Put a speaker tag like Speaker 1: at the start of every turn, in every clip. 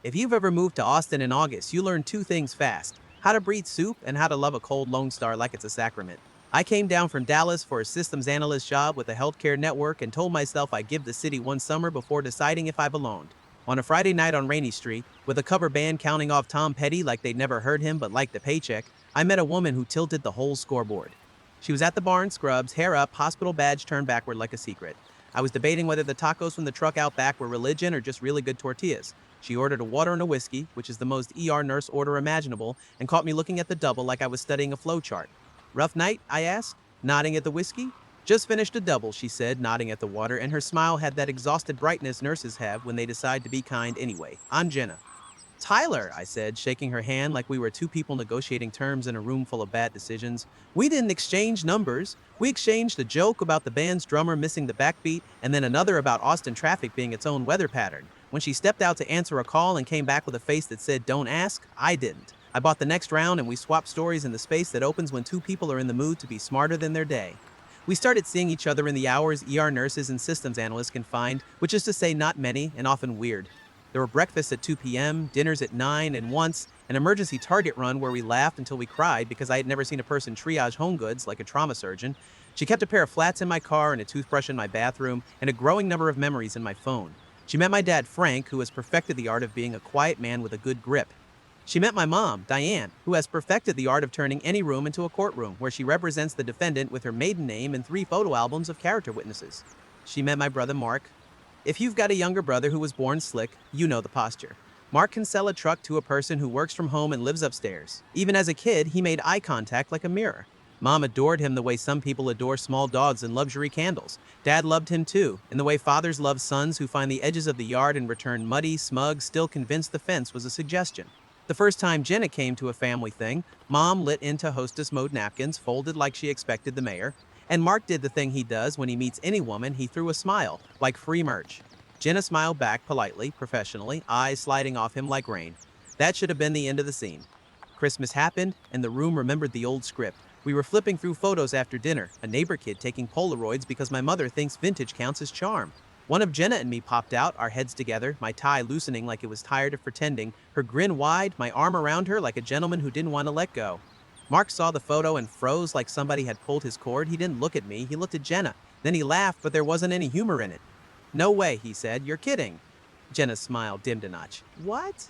Speaker 1: If you've ever moved to Austin in August, you learn two things fast: how to breathe soup and how to love a cold Lone Star like it's a sacrament. I came down from Dallas for a systems analyst job with a healthcare network and told myself I'd give the city one summer before deciding if I belonged. On a Friday night on Rainy Street, with a cover band counting off Tom Petty like they'd never heard him but liked the paycheck, I met a woman who tilted the whole scoreboard. She was at the bar in scrubs, hair up, hospital badge turned backward like a secret. I was debating whether the tacos from the truck out back were religion or just really good tortillas. She ordered a water and a whiskey, which is the most ER nurse order imaginable, and caught me looking at the double like I was studying a flowchart. Rough night? I asked, nodding at the whiskey. Just finished a double, she said, nodding at the water, and her smile had that exhausted brightness nurses have when they decide to be kind anyway. I'm Jenna. Tyler, I said, shaking her hand like we were two people negotiating terms in a room full of bad decisions. We didn't exchange numbers. We exchanged a joke about the band's drummer missing the backbeat, and then another about Austin traffic being its own weather pattern. When she stepped out to answer a call and came back with a face that said, "Don't ask," I didn't. I bought the next round and we swapped stories in the space that opens when two people are in the mood to be smarter than their day. We started seeing each other in the hours ER nurses and systems analysts can find, which is to say not many and often weird. There were breakfasts at 2 p.m., dinners at 9, and once, an emergency Target run where we laughed until we cried because I had never seen a person triage home goods like a trauma surgeon. She kept a pair of flats in my car and a toothbrush in my bathroom and a growing number of memories in my phone. She met my dad, Frank, who has perfected the art of being a quiet man with a good grip. She met my mom, Diane, who has perfected the art of turning any room into a courtroom, where she represents the defendant with her maiden name and 3 photo albums of character witnesses. She met my brother, Mark. If you've got a younger brother who was born slick, you know the posture. Mark can sell a truck to a person who works from home and lives upstairs. Even as a kid, he made eye contact like a mirror. Mom adored him the way some people adore small dogs and luxury candles. Dad loved him too, in the way fathers love sons who find the edges of the yard and return muddy, smug, still convinced the fence was a suggestion. The first time Jenna came to a family thing, Mom lit into hostess mode napkins, folded like she expected the mayor, and Mark did the thing he does when he meets any woman. He threw a smile, like free merch. Jenna smiled back politely, professionally, eyes sliding off him like rain. That should have been the end of the scene. Christmas happened, and the room remembered the old script. We were flipping through photos after dinner, a neighbor kid taking Polaroids because my mother thinks vintage counts as charm. One of Jenna and me popped out, our heads together, my tie loosening like it was tired of pretending, her grin wide, my arm around her like a gentleman who didn't want to let go. Mark saw the photo and froze like somebody had pulled his cord. He didn't look at me, he looked at Jenna. Then he laughed, but there wasn't any humor in it. "No way," he said, "you're kidding." Jenna's smile dimmed a notch. "What?"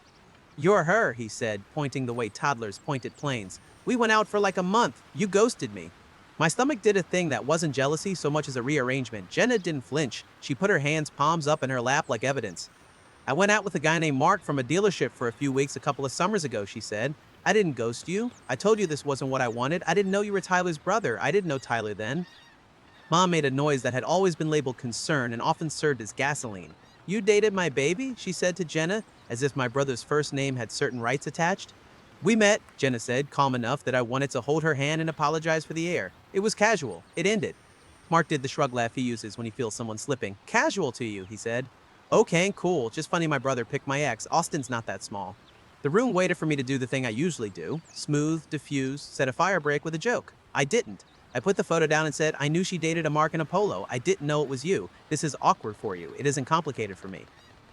Speaker 1: "You're her," he said, pointing the way toddlers point at planes. "We went out for like a month. You ghosted me." My stomach did a thing that wasn't jealousy so much as a rearrangement. Jenna didn't flinch. She put her hands palms up in her lap like evidence. "I went out with a guy named Mark from a dealership for a few weeks a couple of summers ago," she said. "I didn't ghost you. I told you this wasn't what I wanted. I didn't know you were Tyler's brother. I didn't know Tyler then." Mom made a noise that had always been labeled concern and often served as gasoline. "You dated my baby?" she said to Jenna, as if my brother's first name had certain rights attached. "We met," Jenna said, calm enough that I wanted to hold her hand and apologize for the air. "It was casual. It ended." Mark did the shrug laugh he uses when he feels someone slipping. "Casual to you," he said. "Okay, cool. Just funny my brother picked my ex. Austin's not that small." The room waited for me to do the thing I usually do. Smooth, diffuse, set a fire break with a joke. I didn't. I put the photo down and said, "I knew she dated a Mark in a polo. I didn't know it was you. This is awkward for you. It isn't complicated for me."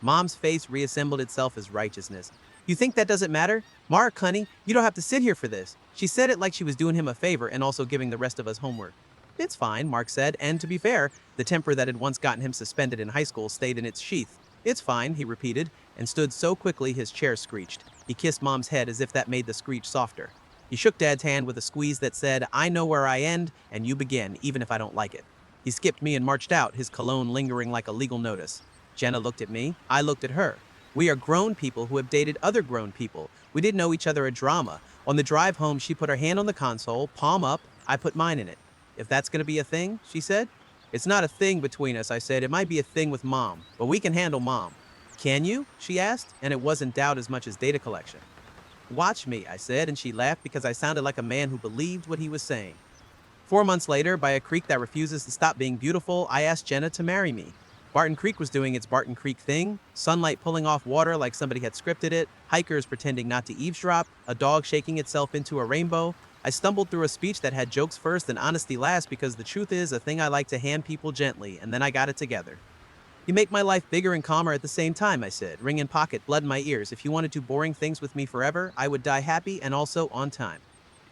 Speaker 1: Mom's face reassembled itself as righteousness. "You think that doesn't matter? Mark, honey, you don't have to sit here for this." She said it like she was doing him a favor and also giving the rest of us homework. "It's fine," Mark said, and to be fair, the temper that had once gotten him suspended in high school stayed in its sheath. "It's fine," he repeated, and stood so quickly his chair screeched. He kissed Mom's head as if that made the screech softer. He shook Dad's hand with a squeeze that said, "I know where I end, and you begin, even if I don't like it." He skipped me and marched out, his cologne lingering like a legal notice. Jenna looked at me. I looked at her. We are grown people who have dated other grown people. We didn't know each other a drama. On the drive home, she put her hand on the console, palm up. I put mine in it. "If that's going to be a thing," she said. "It's not a thing between us," I said. "It might be a thing with Mom, but we can handle Mom." "Can you?" she asked, and it wasn't doubt as much as data collection. "Watch me," I said, and she laughed because I sounded like a man who believed what he was saying. 4 months later, by a creek that refuses to stop being beautiful, I asked Jenna to marry me. Barton Creek was doing its Barton Creek thing, sunlight pulling off water like somebody had scripted it, hikers pretending not to eavesdrop, a dog shaking itself into a rainbow. I stumbled through a speech that had jokes first and honesty last because the truth is a thing I like to hand people gently, and then I got it together. You make my life bigger and calmer at the same time, I said, ring in pocket, blood in my ears. If you wanted to do boring things with me forever, I would die happy and also on time.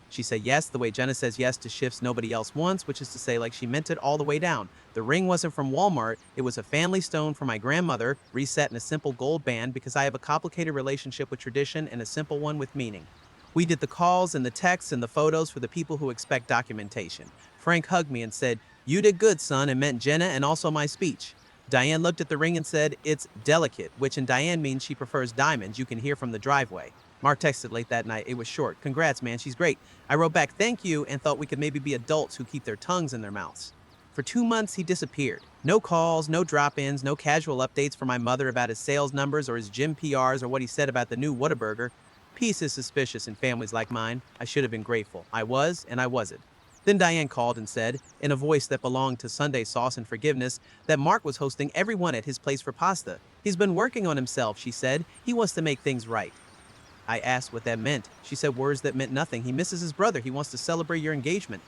Speaker 1: She said yes the way Jenna says yes to shifts nobody else wants, which is to say, like she meant it all the way down. The ring wasn't from Walmart, it was a family stone from my grandmother, reset in a simple gold band because I have a complicated relationship with tradition and a simple one with meaning. We did the calls and the texts and the photos for the people who expect documentation. Frank hugged me and said, "You did good, son," and meant Jenna and also my speech. Diane looked at the ring and said, "It's delicate," which in Diane means she prefers diamonds, you can hear from the driveway. Mark texted late that night. It was short. "Congrats, man, she's great." I wrote back, "Thank you," and thought we could maybe be adults who keep their tongues in their mouths. For 2 months, he disappeared. No calls, no drop-ins, no casual updates from my mother about his sales numbers or his gym PRs or what he said about the new Whataburger. Peace is suspicious in families like mine. I should have been grateful. I was, and I wasn't. Then Diane called and said, in a voice that belonged to Sunday sauce and forgiveness, that Mark was hosting everyone at his place for pasta. He's been working on himself, she said. He wants to make things right. I asked what that meant. She said words that meant nothing. He misses his brother. He wants to celebrate your engagement.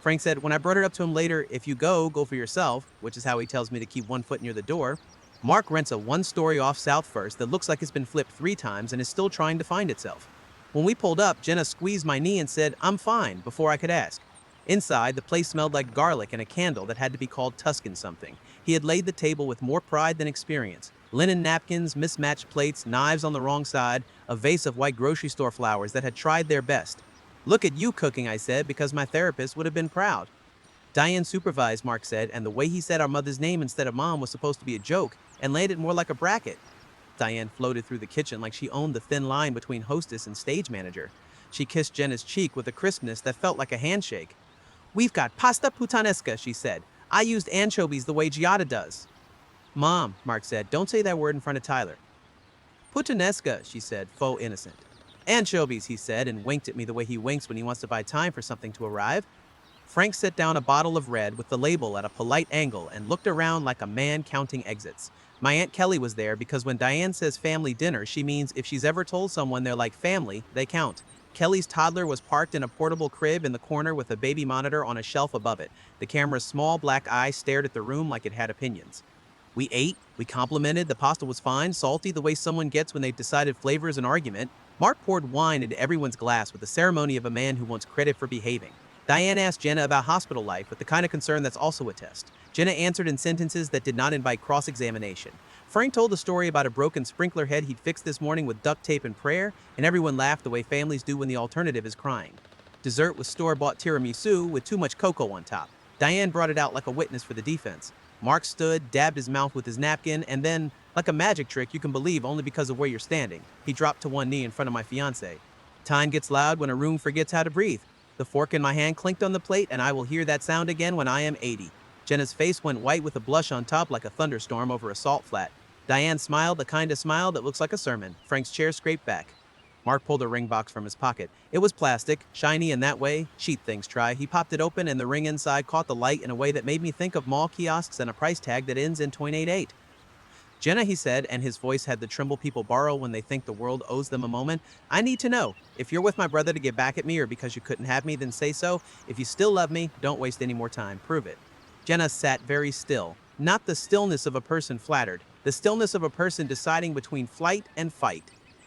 Speaker 1: Frank said, when I brought it up to him later, if you go, go for yourself, which is how he tells me to keep one foot near the door. Mark rents a one-story off South First that looks like it's been flipped 3 times and is still trying to find itself. When we pulled up, Jenna squeezed my knee and said, "I'm fine," before I could ask. Inside, the place smelled like garlic and a candle that had to be called Tuscan something. He had laid the table with more pride than experience. Linen napkins, mismatched plates, knives on the wrong side, a vase of white grocery store flowers that had tried their best. "Look at you cooking," I said, because my therapist would have been proud. Diane supervised, Mark said, and the way he said our mother's name instead of mom was supposed to be a joke and landed more like a bracket. Diane floated through the kitchen like she owned the thin line between hostess and stage manager. She kissed Jenna's cheek with a crispness that felt like a handshake. "We've got pasta puttanesca," she said. "I used anchovies the way Giada does." "Mom," Mark said, "don't say that word in front of Tyler." "Puttanesca," she said, faux innocent. "Anchovies," he said, and winked at me the way he winks when he wants to buy time for something to arrive. Frank set down a bottle of red with the label at a polite angle and looked around like a man counting exits. My Aunt Kelly was there because when Diane says family dinner, she means if she's ever told someone they're like family, they count. Kelly's toddler was parked in a portable crib in the corner with a baby monitor on a shelf above it. The camera's small black eye stared at the room like it had opinions. We ate, we complimented, the pasta was fine, salty the way someone gets when they've decided flavor is an argument. Mark poured wine into everyone's glass with the ceremony of a man who wants credit for behaving. Diane asked Jenna about hospital life with the kind of concern that's also a test. Jenna answered in sentences that did not invite cross-examination. Frank told a story about a broken sprinkler head he'd fixed this morning with duct tape and prayer, and everyone laughed the way families do when the alternative is crying. Dessert was store-bought tiramisu with too much cocoa on top. Diane brought it out like a witness for the defense. Mark stood, dabbed his mouth with his napkin, and then, like a magic trick you can believe only because of where you're standing, he dropped to one knee in front of my fiancée. Time gets loud when a room forgets how to breathe. The fork in my hand clinked on the plate, and I will hear that sound again when I am 80. Jenna's face went white with a blush on top like a thunderstorm over a salt flat. Diane smiled, the kind of smile that looks like a sermon. Frank's chair scraped back. Mark pulled a ring box from his pocket. It was plastic, shiny in that way. Sheet things try. He popped it open, and the ring inside caught the light in a way that made me think of mall kiosks and a price tag that ends in .88. "Jenna," he said, and his voice had the tremble people borrow when they think the world owes them a moment, "I need to know. If you're with my brother to get back at me or because you couldn't have me, then say so. If you still love me, don't waste any more time. Prove it." Jenna sat very still. Not the stillness of a person flattered. The stillness of a person deciding between flight and fight.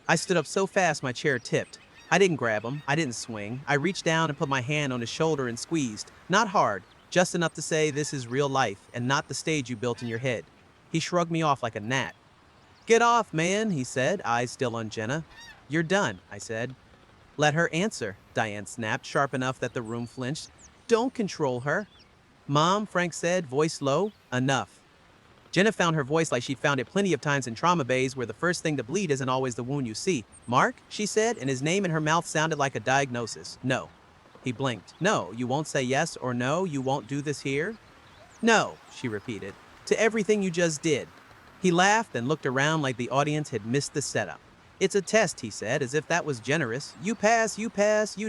Speaker 1: I stood up so fast my chair tipped. I didn't grab him. I didn't swing. I reached down and put my hand on his shoulder and squeezed. Not hard. Just enough to say this is real life and not the stage you built in your head. He shrugged me off like a gnat. "Get off, man," he said, eyes still on Jenna. "You're done," I said. "Let her answer," Diane snapped, sharp enough that the room flinched. "Don't control her." "Mom," Frank said, voice low, "enough." Jenna found her voice like she'd found it plenty of times in trauma bays where the first thing to bleed isn't always the wound you see. "Mark," she said, and his name in her mouth sounded like a diagnosis. "No." He blinked. "No, you won't say yes or no, you won't do this here?" "No," she repeated. "To everything you just did." He laughed and looked around like the audience had missed the setup. "It's a test," he said, as if that was generous. You pass, you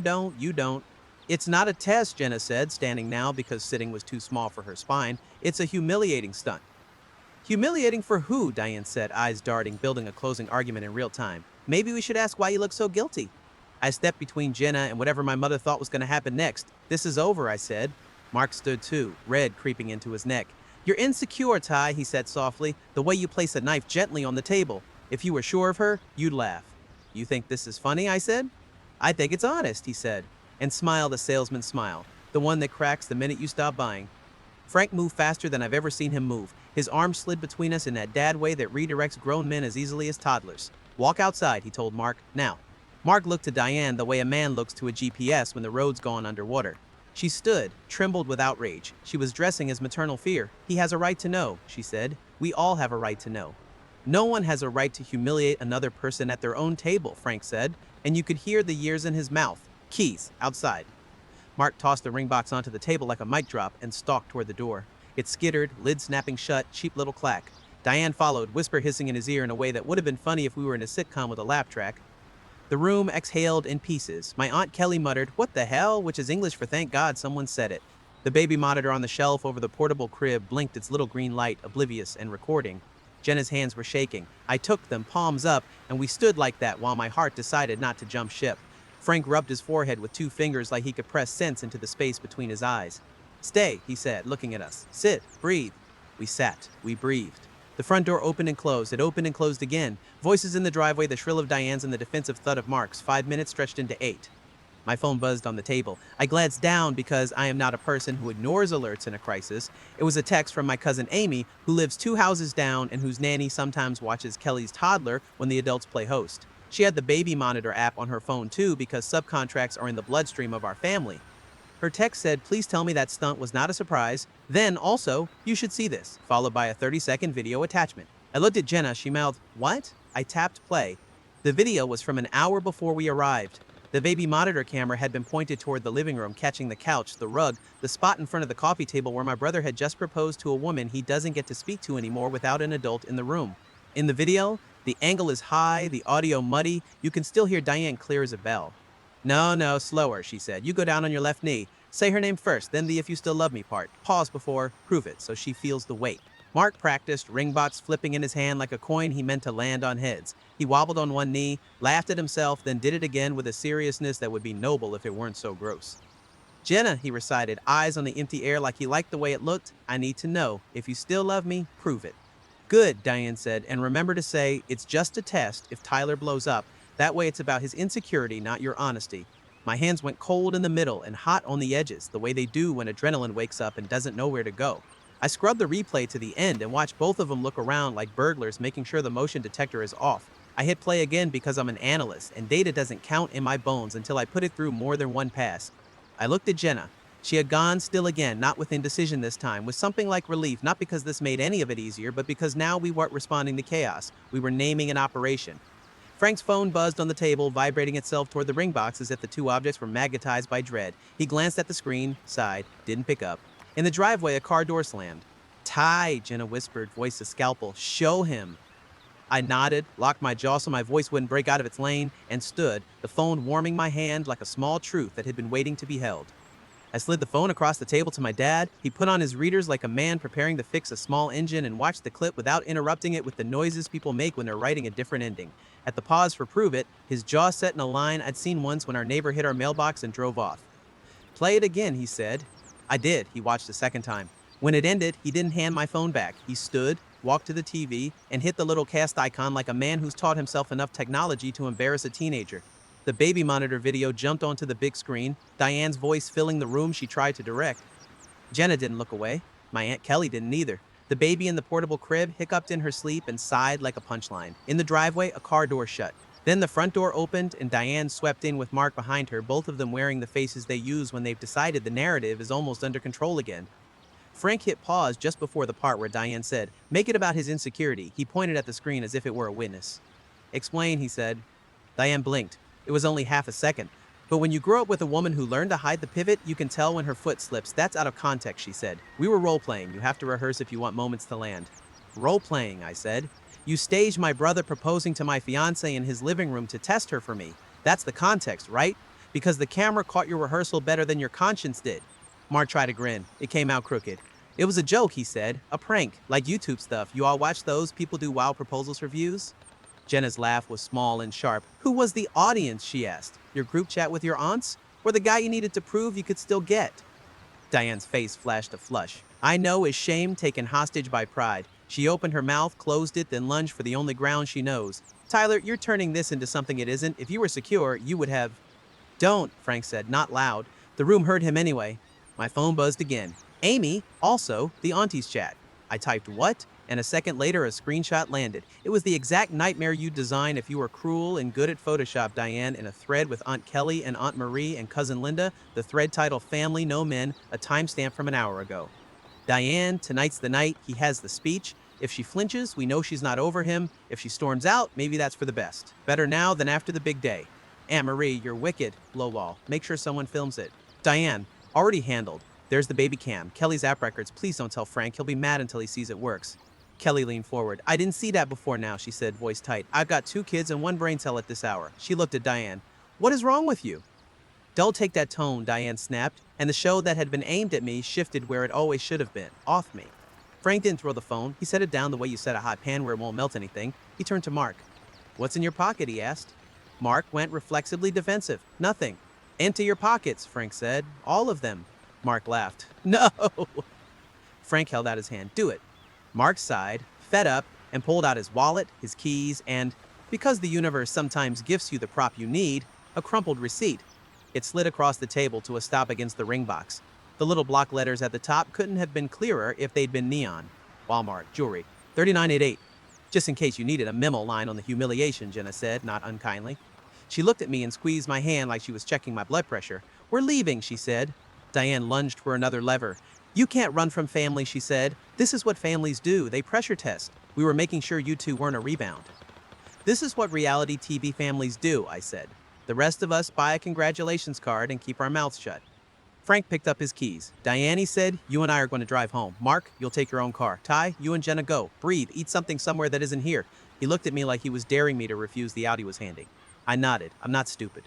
Speaker 1: don't, you don't." "It's not a test," Jenna said, standing now because sitting was too small for her spine. "It's a humiliating stunt." "Humiliating for who?" Diane said, eyes darting, building a closing argument in real time. "Maybe we should ask why you look so guilty." I stepped between Jenna and whatever my mother thought was going to happen next. "This is over," I said. Mark stood too, red creeping into his neck. You're insecure, Ty, he said softly, the way you place a knife gently on the table. If you were sure of her, you'd laugh. You think this is funny, I said. I think it's honest, he said, and smiled a salesman's smile, the one that cracks the minute you stop buying. Frank moved faster than I've ever seen him move. His arm slid between us in that dad way that redirects grown men as easily as toddlers. Walk outside, he told Mark, now. Mark looked to Diane the way a man looks to a GPS when the road's gone underwater. She stood, trembled with outrage. She was dressing as maternal fear. He has a right to know, she said. We all have a right to know. No one has a right to humiliate another person at their own table, Frank said, and you could hear the years in his mouth. Keys, outside. Mark tossed the ring box onto the table like a mic drop and stalked toward the door. It skittered, lid snapping shut, cheap little clack. Diane followed, whisper hissing in his ear in a way that would have been funny if we were in a sitcom with a laugh track. The room exhaled in pieces. My Aunt Kelly muttered, "What the hell?" which is English for thank God someone said it. The baby monitor on the shelf over the portable crib blinked its little green light, oblivious and recording. Jenna's hands were shaking. I took them, palms up, and we stood like that while my heart decided not to jump ship. Frank rubbed his forehead with 2 fingers like he could press sense into the space between his eyes. Stay, he said, looking at us. Sit, breathe. We sat, we breathed. The front door opened and closed. It opened and closed again. Voices in the driveway, the shrill of Diane's and the defensive thud of Mark's. 5 minutes stretched into 8. My phone buzzed on the table. I glanced down because I am not a person who ignores alerts in a crisis. It was a text from my cousin Amy, who lives 2 houses down and whose nanny sometimes watches Kelly's toddler when the adults play host. She had the baby monitor app on her phone too because subcontracts are in the bloodstream of our family. Her text said, "Please tell me that stunt was not a surprise. Then, also, you should see this," followed by a 30-second video attachment. I looked at Jenna. She mouthed, "What?" I tapped play. The video was from an hour before we arrived. The baby monitor camera had been pointed toward the living room, catching the couch, the rug, the spot in front of the coffee table where my brother had just proposed to a woman he doesn't get to speak to anymore without an adult in the room. In the video, the angle is high, the audio muddy. You can still hear Diane clear as a bell. No, slower, she said. You go down on your left knee. Say her name first, then the "if you still love me" part. Pause before, prove it, so she feels the weight. Mark practiced, ring box flipping in his hand like a coin he meant to land on heads. He wobbled on one knee, laughed at himself, then did it again with a seriousness that would be noble if it weren't so gross. Jenna, he recited, eyes on the empty air like he liked the way it looked. I need to know. If you still love me, prove it. Good, Diane said, and remember to say, it's just a test if Tyler blows up. That way it's about his insecurity, not your honesty. My hands went cold in the middle and hot on the edges, the way they do when adrenaline wakes up and doesn't know where to go. I scrubbed the replay to the end and watched both of them look around like burglars, making sure the motion detector is off. I hit play again because I'm an analyst, and data doesn't count in my bones until I put it through more than one pass. I looked at Jenna. She had gone still again, not with indecision this time, with something like relief, not because this made any of it easier, but because now we weren't responding to chaos. We were naming an operation. Frank's phone buzzed on the table, vibrating itself toward the ring box as if the 2 objects were magnetized by dread. He glanced at the screen, sighed, didn't pick up. In the driveway, a car door slammed. "Ty," Jenna whispered, voice a scalpel. "Show him." I nodded, locked my jaw so my voice wouldn't break out of its lane, and stood, the phone warming my hand like a small truth that had been waiting to be held. I slid the phone across the table to my dad. He put on his readers like a man preparing to fix a small engine and watched the clip without interrupting it with the noises people make when they're writing a different ending. At the pause for prove it, his jaw set in a line I'd seen once when our neighbor hit our mailbox and drove off. "Play it again," he said. I did. He watched a second time. When it ended, he didn't hand my phone back. He stood, walked to the TV, and hit the little cast icon like a man who's taught himself enough technology to embarrass a teenager. The baby monitor video jumped onto the big screen, Diane's voice filling the room she tried to direct. Jenna didn't look away. My Aunt Kelly didn't either. The baby in the portable crib hiccuped in her sleep and sighed like a punchline. In the driveway, a car door shut. Then the front door opened and Diane swept in with Mark behind her, both of them wearing the faces they use when they've decided the narrative is almost under control again. Frank hit pause just before the part where Diane said, "Make it about his insecurity." He pointed at the screen as if it were a witness. "Explain," he said. Diane blinked. It was only half a second. "But when you grow up with a woman who learned to hide the pivot, you can tell when her foot slips. That's out of context," she said. "We were role-playing. You have to rehearse if you want moments to land." "Role-playing," I said. "You staged my brother proposing to my fiancée in his living room to test her for me. That's the context, right? Because the camera caught your rehearsal better than your conscience did." Mark tried to grin. It came out crooked. "It was a joke," he said. "A prank, like YouTube stuff. You all watch those? People do wild proposals for views?" Jenna's laugh was small and sharp. "Who was the audience?" she asked. "Your group chat with your aunts? Or the guy you needed to prove you could still get?" Diane's face flashed a flush. I know is shame taken hostage by pride. She opened her mouth, closed it, then lunged for the only ground she knows. Tyler, you're turning this into something it isn't. If you were secure, you would have. Don't, Frank said, not loud. The room heard him anyway. My phone buzzed again. Amy, also, the auntie's chat. I typed what? And a second later, a screenshot landed. It was the exact nightmare you'd design if you were cruel and good at Photoshop, Diane, in a thread with Aunt Kelly and Aunt Marie and Cousin Linda, the thread titled Family No Men, a timestamp from an hour ago. Diane, tonight's the night, he has the speech. If she flinches, we know she's not over him. If she storms out, maybe that's for the best. Better now than after the big day. Aunt Marie, you're wicked. Lowball. Make sure someone films it. Diane, already handled. There's the baby cam. Kelly's app records. Please don't tell Frank. He'll be mad until he sees it works. Kelly leaned forward. I didn't see that before now, she said, voice tight. I've got 2 kids and 1 brain cell at this hour. She looked at Diane. What is wrong with you? Don't take that tone, Diane snapped, and the show that had been aimed at me shifted where it always should have been, off me. Frank didn't throw the phone. He set it down the way you set a hot pan where it won't melt anything. He turned to Mark. What's in your pocket, he asked. Mark went reflexively defensive. Nothing. Empty your pockets, Frank said. All of them. Mark laughed. No! Frank held out his hand. Do it. Mark sighed, fed up, and pulled out his wallet, his keys, and, because the universe sometimes gifts you the prop you need, a crumpled receipt. It slid across the table to a stop against the ring box. The little block letters at the top couldn't have been clearer if they'd been neon. Walmart, jewelry, 3988. Just in case you needed a memo line on the humiliation, Jenna said, not unkindly. She looked at me and squeezed my hand like she was checking my blood pressure. We're leaving, she said. Diane lunged for another lever. You can't run from family, she said. This is what families do. They pressure test. We were making sure you two weren't a rebound. This is what reality TV families do, I said. The rest of us buy a congratulations card and keep our mouths shut. Frank picked up his keys. Diane, he said, you and I are going to drive home. Mark, you'll take your own car. Ty, you and Jenna go. Breathe. Eat something somewhere that isn't here. He looked at me like he was daring me to refuse the out he was handing. I nodded. I'm not stupid.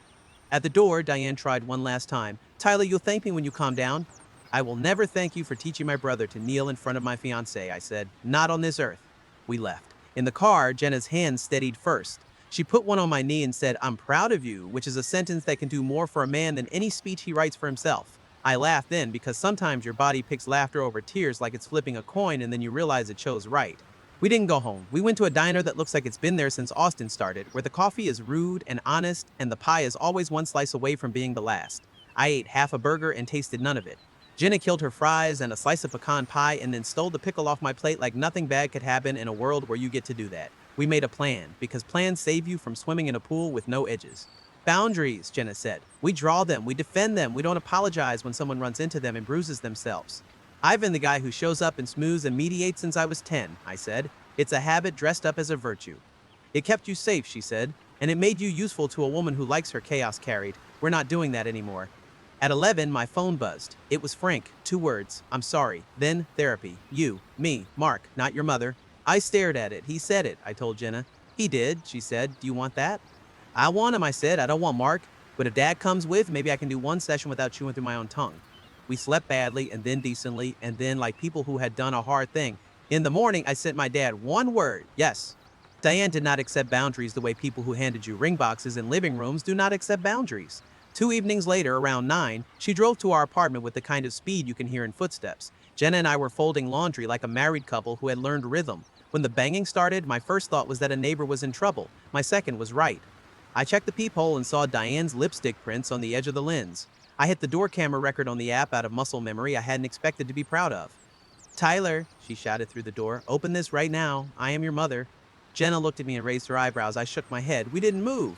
Speaker 1: At the door, Diane tried one last time. Tyler, you'll thank me when you calm down. I will never thank you for teaching my brother to kneel in front of my fiancée, I said. Not on this earth. We left. In the car, Jenna's hand steadied first. She put one on my knee and said, I'm proud of you, which is a sentence that can do more for a man than any speech he writes for himself. I laughed then because sometimes your body picks laughter over tears like it's flipping a coin and then you realize it chose right. We didn't go home. We went to a diner that looks like it's been there since Austin started, where the coffee is rude and honest and the pie is always one slice away from being the last. I ate half a burger and tasted none of it. Jenna killed her fries and a slice of pecan pie and then stole the pickle off my plate like nothing bad could happen in a world where you get to do that. We made a plan, because plans save you from swimming in a pool with no edges. Boundaries, Jenna said. We draw them, we defend them, we don't apologize when someone runs into them and bruises themselves. I've been the guy who shows up and smooths and mediates since I was 10, I said. It's a habit dressed up as a virtue. It kept you safe, she said, and it made you useful to a woman who likes her chaos carried. We're not doing that anymore. At 11, my phone buzzed. It was Frank. 2 words. I'm sorry. Then therapy. You. Me. Mark. Not your mother. I stared at it. He said it, I told Jenna. He did, she said. Do you want that? I want him, I said. I don't want Mark. But if Dad comes with, maybe I can do 1 session without chewing through my own tongue. We slept badly and then decently and then like people who had done a hard thing. In the morning, I sent my dad 1 word. Yes. Diane did not accept boundaries the way people who handed you ring boxes in living rooms do not accept boundaries. 2 evenings later, around 9, she drove to our apartment with the kind of speed you can hear in footsteps. Jenna and I were folding laundry like a married couple who had learned rhythm. When the banging started, my first thought was that a neighbor was in trouble. My second was right. I checked the peephole and saw Diane's lipstick prints on the edge of the lens. I hit the door camera record on the app out of muscle memory I hadn't expected to be proud of. Tyler, she shouted through the door, open this right now. I am your mother. Jenna looked at me and raised her eyebrows. I shook my head. We didn't move.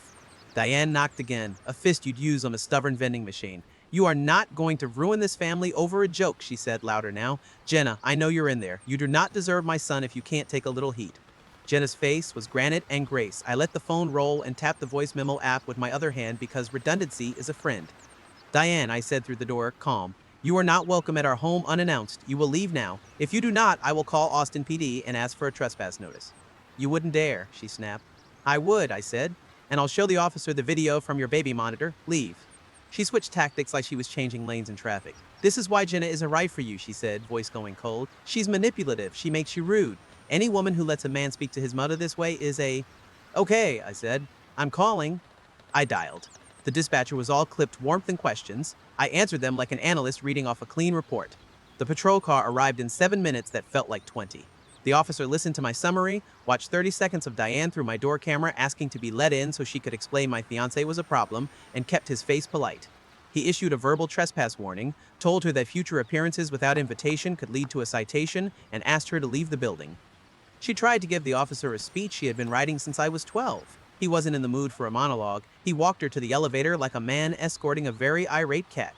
Speaker 1: Diane knocked again, a fist you'd use on a stubborn vending machine. You are not going to ruin this family over a joke, she said louder now. Jenna, I know you're in there. You do not deserve my son if you can't take a little heat. Jenna's face was granite and grace. I let the phone roll and tapped the voice memo app with my other hand because redundancy is a friend. Diane, I said through the door, calm. You are not welcome at our home unannounced. You will leave now. If you do not, I will call Austin PD and ask for a trespass notice. You wouldn't dare, she snapped. I would, I said. And I'll show the officer the video from your baby monitor. Leave. She switched tactics like she was changing lanes in traffic. This is why Jenna isn't right for you, she said, voice going cold. She's manipulative. She makes you rude. Any woman who lets a man speak to his mother this way is a... Okay, I said. I'm calling. I dialed. The dispatcher was all clipped warmth and questions. I answered them like an analyst reading off a clean report. The patrol car arrived in 7 minutes that felt like 20. The officer listened to my summary, watched 30 seconds of Diane through my door camera asking to be let in so she could explain my fiancé was a problem, and kept his face polite. He issued a verbal trespass warning, told her that future appearances without invitation could lead to a citation, and asked her to leave the building. She tried to give the officer a speech she had been writing since I was 12. He wasn't in the mood for a monologue. He walked her to the elevator like a man escorting a very irate cat.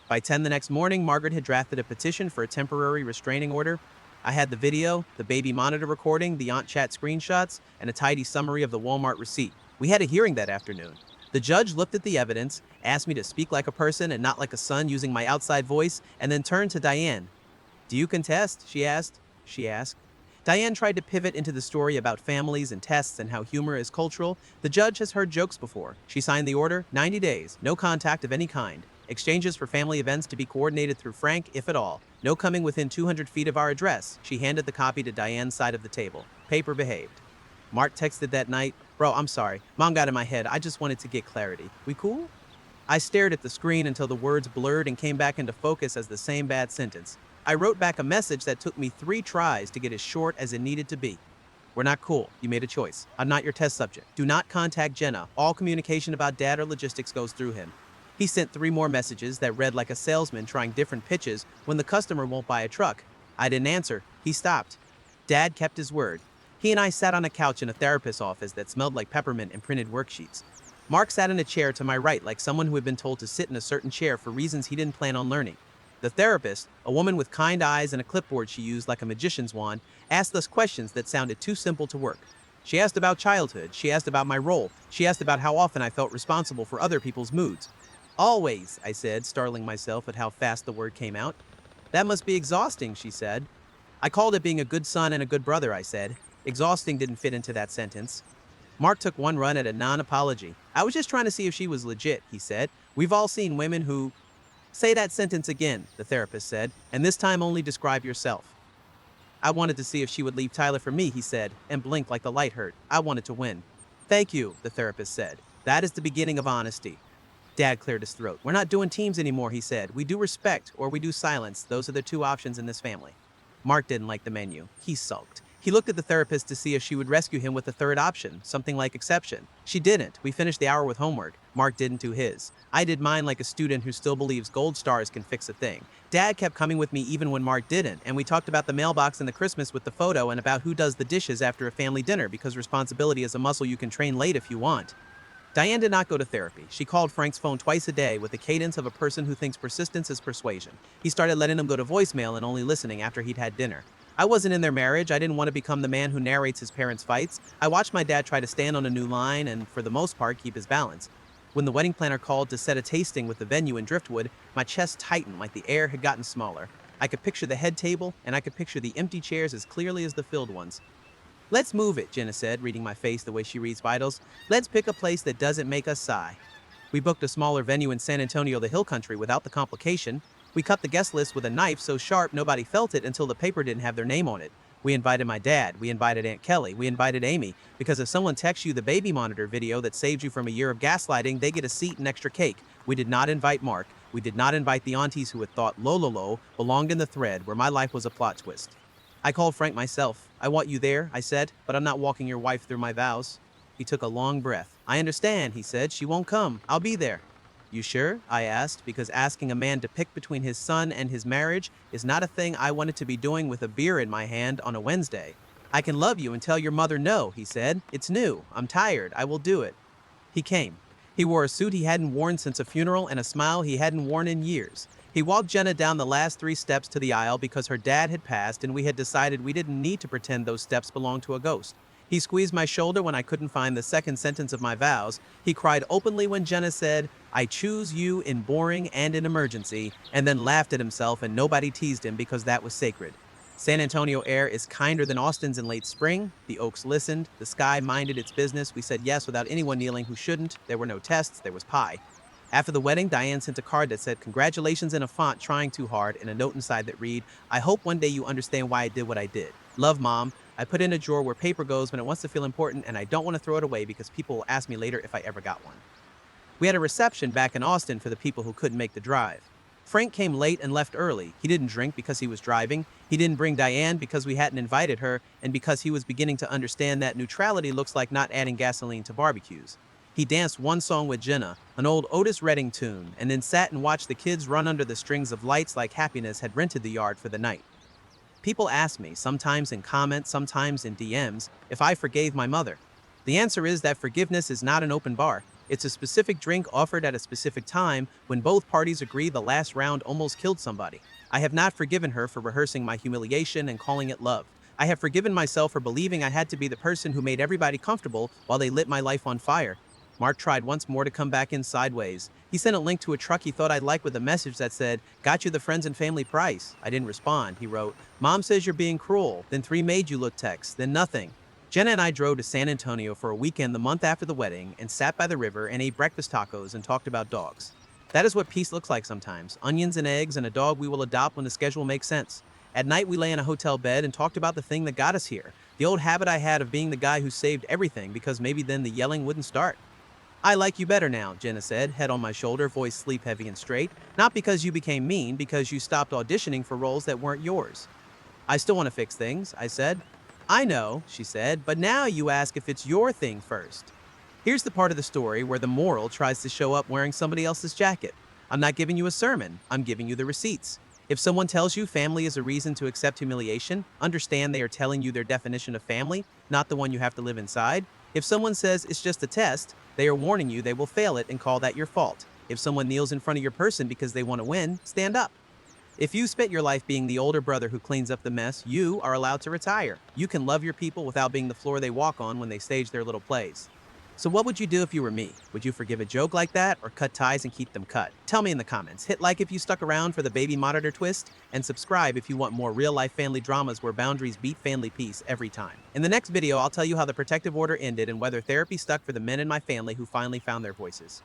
Speaker 1: By 10 the next morning, Margaret had drafted a petition for a temporary restraining order. I had the video, the baby monitor recording, the aunt chat screenshots, and a tidy summary of the Walmart receipt. We had a hearing that afternoon. The judge looked at the evidence, asked me to speak like a person and not like a son using my outside voice, and then turned to Diane. "Do you contest?" she asked. Diane tried to pivot into the story about families and tests and how humor is cultural. The judge has heard jokes before. She signed the order, 90 days, no contact of any kind. Exchanges for family events to be coordinated through Frank, if at all. No coming within 200 feet of our address. She handed the copy to Diane's side of the table. Paper behaved. Mark texted that night, "Bro, I'm sorry. Mom got in my head. I just wanted to get clarity. We cool?" I stared at the screen until the words blurred and came back into focus as the same bad sentence. I wrote back a message that took me 3 tries to get as short as it needed to be. "We're not cool. You made a choice. I'm not your test subject. Do not contact Jenna. All communication about dad or logistics goes through him." He sent 3 more messages that read like a salesman trying different pitches when the customer won't buy a truck. I didn't answer. He stopped. Dad kept his word. He and I sat on a couch in a therapist's office that smelled like peppermint and printed worksheets. Mark sat in a chair to my right like someone who had been told to sit in a certain chair for reasons he didn't plan on learning. The therapist, a woman with kind eyes and a clipboard she used like a magician's wand, asked us questions that sounded too simple to work. She asked about childhood, she asked about my role, she asked about how often I felt responsible for other people's moods. "Always," I said, startling myself at how fast the word came out. "That must be exhausting," she said. "I called it being a good son and a good brother," I said. Exhausting didn't fit into that sentence. Mark took one run at a non-apology. "I was just trying to see if she was legit," he said. "We've all seen women who—" "Say that sentence again," the therapist said, "and this time only describe yourself." "I wanted to see if she would leave Tyler for me," he said, and blinked like the light hurt. "I wanted to win." "Thank you," the therapist said. "That is the beginning of honesty." Dad cleared his throat. "We're not doing teams anymore," he said. "We do respect or we do silence. Those are the 2 options in this family." Mark didn't like the menu. He sulked. He looked at the therapist to see if she would rescue him with the 3rd option, something like exception. She didn't. We finished the hour with homework. Mark didn't do his. I did mine like a student who still believes gold stars can fix a thing. Dad kept coming with me even when Mark didn't, and we talked about the mailbox and the Christmas with the photo and about who does the dishes after a family dinner because responsibility is a muscle you can train late if you want. Diane did not go to therapy. She called Frank's phone twice a day with the cadence of a person who thinks persistence is persuasion. He started letting him go to voicemail and only listening after he'd had dinner. I wasn't in their marriage. I didn't want to become the man who narrates his parents' fights. I watched my dad try to stand on a new line and, for the most part, keep his balance. When the wedding planner called to set a tasting with the venue in Driftwood, my chest tightened like the air had gotten smaller. I could picture the head table, and I could picture the empty chairs as clearly as the filled ones. "Let's move it," Jenna said, reading my face the way she reads vitals. "Let's pick a place that doesn't make us sigh." We booked a smaller venue in San Antonio, the Hill Country, without the complication. We cut the guest list with a knife so sharp nobody felt it until the paper didn't have their name on it. We invited my dad, we invited Aunt Kelly, we invited Amy, because if someone texts you the baby monitor video that saved you from a year of gaslighting, they get a seat and extra cake. We did not invite Mark. We did not invite the aunties who had thought Lololo belonged in the thread where my life was a plot twist. I called Frank myself. "I want you there," I said, "but I'm not walking your wife through my vows." He took a long breath. "I understand," he said. "She won't come. I'll be there." "You sure?" I asked, because asking a man to pick between his son and his marriage is not a thing I wanted to be doing with a beer in my hand on a Wednesday. "I can love you and tell your mother no," he said. "It's new. I'm tired. I will do it." He came. He wore a suit he hadn't worn since a funeral and a smile he hadn't worn in years. He walked Jenna down the last 3 steps to the aisle because her dad had passed and we had decided we didn't need to pretend those steps belonged to a ghost. He squeezed my shoulder when I couldn't find the second sentence of my vows. He cried openly when Jenna said, "I choose you in boring and in emergency," and then laughed at himself and nobody teased him because that was sacred. San Antonio air is kinder than Austin's in late spring. The Oaks listened. The sky minded its business. We said yes without anyone kneeling who shouldn't. There were no tests. There was pie. After the wedding, Diane sent a card that said, "Congratulations," in a font trying too hard, and a note inside that read, "I hope one day you understand why I did what I did. Love, Mom." I put in a drawer where paper goes when it wants to feel important, and I don't want to throw it away because people will ask me later if I ever got one. We had a reception back in Austin for the people who couldn't make the drive. Frank came late and left early. He didn't drink because he was driving. He didn't bring Diane because we hadn't invited her, and because he was beginning to understand that neutrality looks like not adding gasoline to barbecues. He danced one song with Jenna, an old Otis Redding tune, and then sat and watched the kids run under the strings of lights like happiness had rented the yard for the night. People ask me, sometimes in comments, sometimes in DMs, if I forgave my mother. The answer is that forgiveness is not an open bar. It's a specific drink offered at a specific time when both parties agree the last round almost killed somebody. I have not forgiven her for rehearsing my humiliation and calling it love. I have forgiven myself for believing I had to be the person who made everybody comfortable while they lit my life on fire. Mark tried once more to come back in sideways. He sent a link to a truck he thought I'd like with a message that said, "Got you the friends and family price." I didn't respond. He wrote, "Mom says you're being cruel." Then 3 made you look text. Then nothing. Jenna and I drove to San Antonio for a weekend the month after the wedding and sat by the river and ate breakfast tacos and talked about dogs. That is what peace looks like sometimes. Onions and eggs and a dog we will adopt when the schedule makes sense. At night, we lay in a hotel bed and talked about the thing that got us here. The old habit I had of being the guy who saved everything because maybe then the yelling wouldn't start. "I like you better now," Jenna said, head on my shoulder, voice sleep heavy and straight. "Not because you became mean, because you stopped auditioning for roles that weren't yours." "I still want to fix things," I said. "I know," she said, "but now you ask if it's your thing first." Here's the part of the story where the moral tries to show up wearing somebody else's jacket. I'm not giving you a sermon, I'm giving you the receipts. If someone tells you family is a reason to accept humiliation, understand they are telling you their definition of family, not the one you have to live inside. If someone says it's just a test, they are warning you they will fail it and call that your fault. If someone kneels in front of your person because they want to win, stand up. If you spent your life being the older brother who cleans up the mess, you are allowed to retire. You can love your people without being the floor they walk on when they stage their little plays. So what would you do if you were me? Would you forgive a joke like that or cut ties and keep them cut? Tell me in the comments. Hit like if you stuck around for the baby monitor twist, and subscribe if you want more real-life family dramas where boundaries beat family peace every time. In the next video, I'll tell you how the protective order ended and whether therapy stuck for the men in my family who finally found their voices.